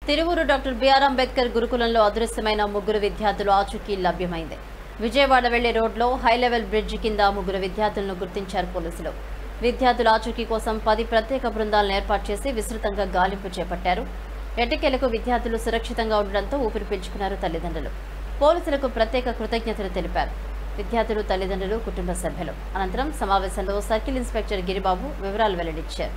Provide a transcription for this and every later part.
Tiruvuru doctor BR Ambedkar గురుకులంలో అదృశ్యమైన ముగ్గురు విద్యార్థులు ఆచూకీ లభ్యమైంది. విజయవాడ వెళ్లే రోడ్లో హై లెవెల్ బ్రిడ్జ్ కింద ముగ్గురు విద్యార్థులను గుర్తించారు పోలీసులు. విద్యార్థుల ఆచూకీ కోసం 10 ప్రత్యేక బృందాలను ఏర్పాటు చేసి విస్తృతంగా గాలింపు చేపట్టారు. ఎట్టకేలకు విద్యార్థులు సురక్షితంగా ఉండడంతో ఊపిరి పీల్చుకున్నారు తల్లిదండ్రులు. పోలీసులకు ప్రత్యేక కృతజ్ఞతలు తెలిపారు విద్యార్థులు, తల్లిదండ్రులు, కుటుంబ సభ్యులు. అనంతరం సమావేశంలో సర్కిల్ ఇన్స్పెక్టర్ గిరిబాబు వివరాలు వెల్లడించారు.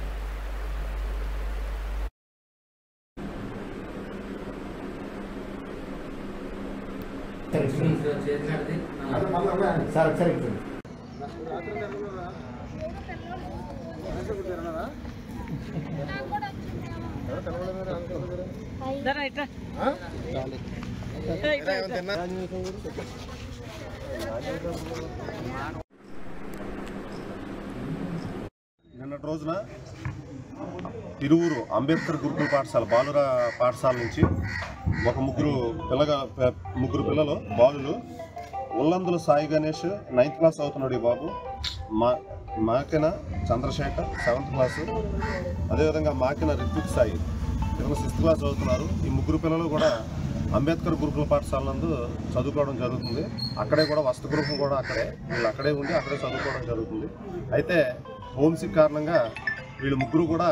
నిన్నటి రోజున తిరువూరు అంబేద్కర్ గురుకుల పాఠశాల బాలుర పాఠశాల నుంచి ఒక ముగ్గురు పిల్లలు బాలులు ఉల్లందుల సాయి గణేష్ 9th క్లాస్ అవుతున్నాడు. ఈ బాబు మాకిన చంద్రశేఖర్ 7th క్లాసు, అదేవిధంగా మాకిన రిత్విక్ సాయి ఇతను 6th క్లాస్ అవుతున్నారు. ఈ ముగ్గురు పిల్లలు కూడా అంబేద్కర్ గురుకుల పాఠశాల నందు చదువుకోవడం జరుగుతుంది. అక్కడే కూడా వసతి గృహం కూడా వీళ్ళు అక్కడే ఉండి అక్కడే చదువుకోవడం జరుగుతుంది. అయితే హోమ్సిక్ కారణంగా వీళ్ళు ముగ్గురు కూడా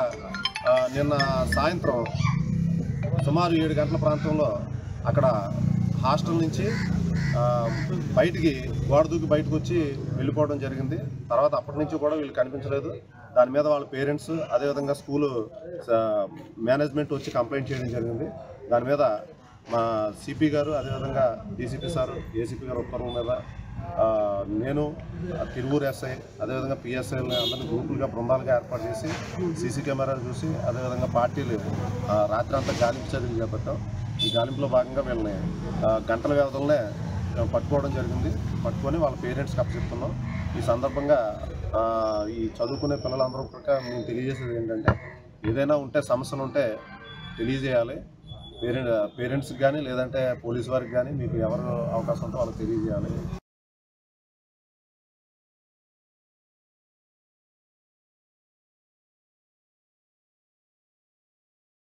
నిన్న సాయంత్రం సుమారు 7 గంటల ప్రాంతంలో అక్కడ హాస్టల్ నుంచి బయటికి గోడ దూకి బయటకు వచ్చి వెళ్ళిపోవడం జరిగింది. తర్వాత అప్పటి నుంచి కూడా వీళ్ళు కనిపించలేదు. దాని మీద వాళ్ళ పేరెంట్స్ అదేవిధంగా స్కూలు మేనేజ్మెంట్ వచ్చి కంప్లైంట్ చేయడం జరిగింది. దాని మీద మా సిపి గారు అదేవిధంగా డీసీపీ సారు ఏసీపీ గారు ఉత్తర్వుల మీద నేను తిరువూరు ఎస్ఐ అదేవిధంగా పిఎస్ఐని అందరినీ గ్రూపులుగా బృందాలుగా ఏర్పాటు చేసి సీసీ కెమెరాలు చూసి అదేవిధంగా పార్టీలు రాత్రి అంతా గాలింపు చర్యలు చేపట్టాం. ఈ గాలింపులో భాగంగా వీళ్ళని గంటల వ్యవధిలోనే పట్టుకోవడం జరిగింది. పట్టుకొని వాళ్ళ పేరెంట్స్కి అప్పచెప్తున్నాం. ఈ సందర్భంగా ఈ చదువుకునే పిల్లలందరూ కూడా మేము తెలియజేసేది ఏంటంటే, ఏదైనా ఉంటే సమస్యలు ఉంటే తెలియజేయాలి. పేరెంట్స్కి కానీ లేదంటే పోలీసు వారికి కానీ మీకు ఎవరు అవకాశం ఉంటే వాళ్ళకి తెలియజేయాలి.